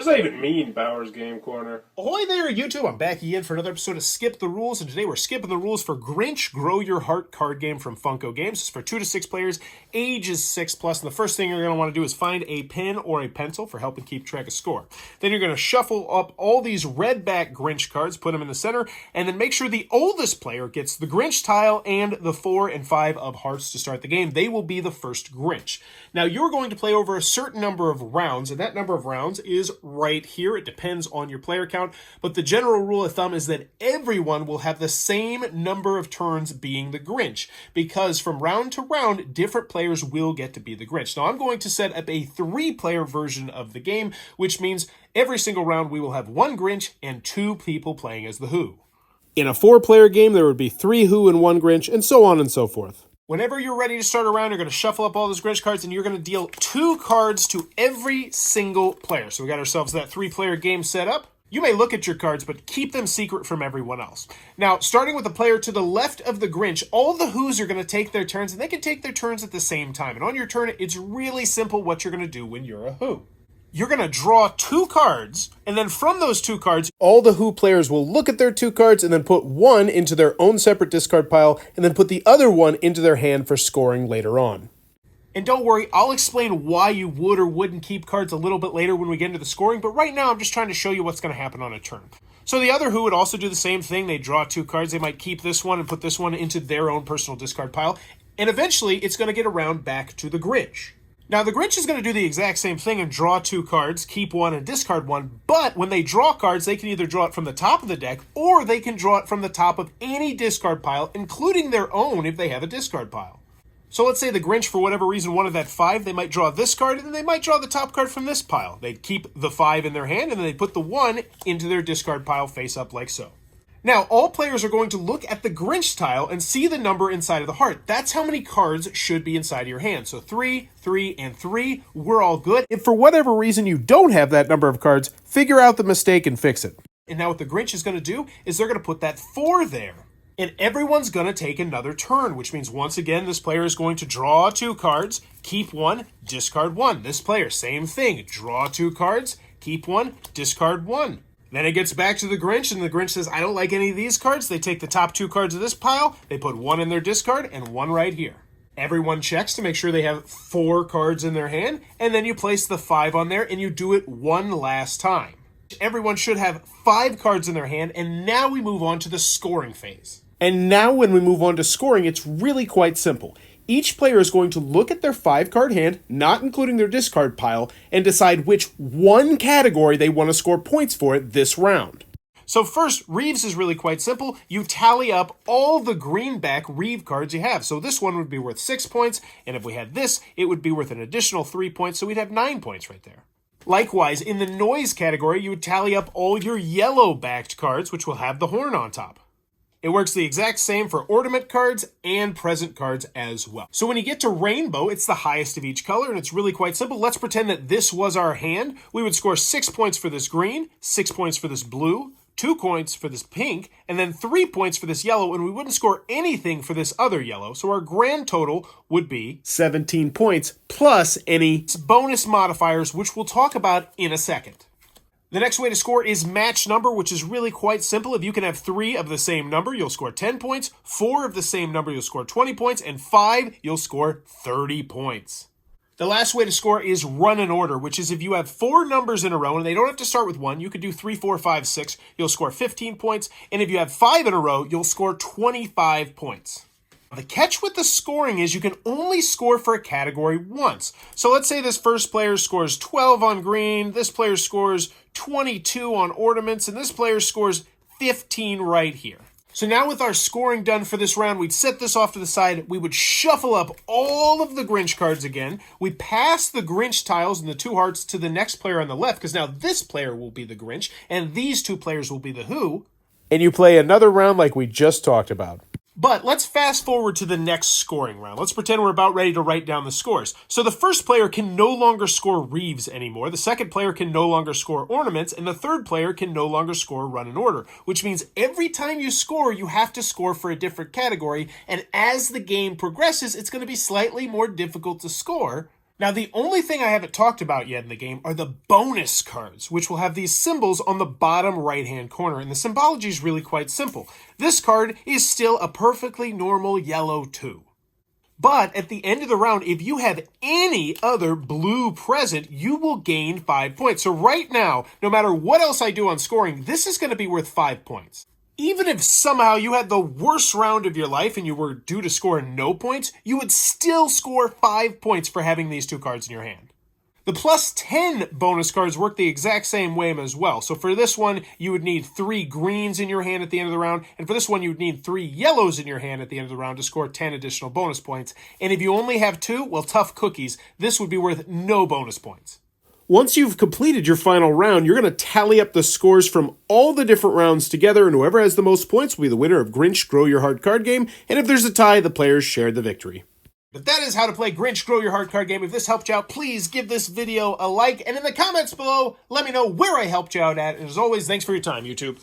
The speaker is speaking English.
that even mean, Bowers Game Corner? Ahoy there, YouTube! I'm back again for another episode of Skip the Rules, and today we're skipping the rules for Grinch Grow Your Heart card game from Funko Games. It's for 2 to 6 players, age is 6+, and the first thing you're going to want to do is find a pen or a pencil for helping keep track of score. Then you're going to shuffle up all these red back Grinch cards, put them in the center, and then make sure the oldest player gets the Grinch tile and the 4 and 5 of hearts to start the game. They will be the first Grinch. Now, you're going to play over a certain number of rounds, and that number of rounds is right here. It depends on your player count, but the general rule of thumb is that everyone will have the same number of turns being the Grinch, because from round to round, different players will get to be the Grinch. Now, I'm going to set up a 3-player version of the game, which means every single round we will have 1 Grinch and 2 people playing as the Who. In a 4-player game, there would be 3 Who and 1 Grinch, and so on and so forth. Whenever you're ready to start a round, you're going to shuffle up all those Grinch cards, and you're going to deal 2 cards to every single player. So we got ourselves that 3-player game set up. You may look at your cards, but keep them secret from everyone else. Now, starting with the player to the left of the Grinch, all the Who's are going to take their turns, and they can take their turns at the same time. And on your turn, it's really simple what you're going to do when you're a Who. You're going to draw 2 cards, and then from those 2 cards, all the Who players will look at their 2 cards and then put 1 into their own separate discard pile, and then put the other 1 into their hand for scoring later on. And don't worry, I'll explain why you would or wouldn't keep cards a little bit later when we get into the scoring, but right now I'm just trying to show you what's going to happen on a turn. So the other Who would also do the same thing. They draw 2 cards. They might keep this one and put this one into their own personal discard pile, and eventually it's going to get around back to the Grinch. Now, the Grinch is going to do the exact same thing and draw 2 cards, keep 1 and discard 1, but when they draw cards, they can either draw it from the top of the deck, or they can draw it from the top of any discard pile, including their own if they have a discard pile. So let's say the Grinch, for whatever reason, wanted that 5, they might draw this card, and then they might draw the top card from this pile. They'd keep the 5 in their hand, and then they'd put the 1 into their discard pile face up like so. Now, all players are going to look at the Grinch tile and see the number inside of the heart. That's how many cards should be inside of your hand. So 3, 3, and 3, we're all good. If for whatever reason you don't have that number of cards, figure out the mistake and fix it. And now what the Grinch is going to do is they're going to put that 4 there. And everyone's going to take another turn, which means once again, this player is going to draw 2 cards, keep 1, discard 1. This player, same thing, draw 2 cards, keep 1, discard 1. Then it gets back to the Grinch, and the Grinch says, I don't like any of these cards. They take the top 2 cards of this pile, they put 1 in their discard, and 1 right here. Everyone checks to make sure they have 4 cards in their hand, and then you place the 5 on there, and you do it 1 last time. Everyone should have 5 cards in their hand, and now we move on to the scoring phase. And now when we move on to scoring, it's really quite simple. Each player is going to look at their 5-card hand, not including their discard pile, and decide which one category they want to score points for this round. So first, Reeves is really quite simple. You tally up all the greenback Reeve cards you have. So this one would be worth 6 points, and if we had this, it would be worth an additional 3 points, so we'd have 9 points right there. Likewise, in the noise category, you would tally up all your yellow-backed cards, which will have the horn on top. It works the exact same for ornament cards and present cards as well. So when you get to rainbow, it's the highest of each color, and it's really quite simple. Let's pretend that this was our hand. We would score 6 points for this green, 6 points for this blue, 2 points for this pink, and then 3 points for this yellow, and we wouldn't score anything for this other yellow. So our grand total would be 17 points, plus any bonus modifiers, which we'll talk about in a second. The next way to score is match number, which is really quite simple. If you can have 3 of the same number, you'll score 10 points. 4 of the same number, you'll score 20 points. And 5, you'll score 30 points. The last way to score is run in order, which is if you have 4 numbers in a row, and they don't have to start with 1, you could do 3, 4, 5, 6, you'll score 15 points. And if you have 5 in a row, you'll score 25 points. The catch with the scoring is you can only score for a category once. So let's say this first player scores 12 on green, this player scores 22 on ornaments, and this player scores 15 right here. So now with our scoring done for this round, we'd set this off to the side, we would shuffle up all of the Grinch cards again, we pass the Grinch tiles and the 2 hearts to the next player on the left, because now this player will be the Grinch, and these 2 players will be the Who. And you play another round like we just talked about. But let's fast forward to the next scoring round. Let's pretend we're about ready to write down the scores. So the first player can no longer score Reeves anymore, the second player can no longer score ornaments, and the third player can no longer score run in order, which means every time you score, you have to score for a different category, and as the game progresses, it's going to be slightly more difficult to score, Now, the only thing I haven't talked about yet in the game are the bonus cards, which will have these symbols on the bottom right-hand corner, and the symbology is really quite simple. This card is still a perfectly normal yellow 2. But at the end of the round, if you have any other blue present, you will gain 5 points. So right now, no matter what else I do on scoring, this is going to be worth 5 points. Even if somehow you had the worst round of your life and you were due to score no points, you would still score 5 points for having these 2 cards in your hand. The plus 10 bonus cards work the exact same way as well. So for this one, you would need 3 greens in your hand at the end of the round. And for this one, you would need 3 yellows in your hand at the end of the round to score 10 additional bonus points. And if you only have 2, well, tough cookies. This would be worth no bonus points. Once you've completed your final round, you're going to tally up the scores from all the different rounds together, and whoever has the most points will be the winner of Grinch Grow Your Heart card game, and if there's a tie, the players share the victory. But that is how to play Grinch Grow Your Heart card game. If this helped you out, please give this video a like, and in the comments below, let me know where I helped you out at. And as always, thanks for your time, YouTube.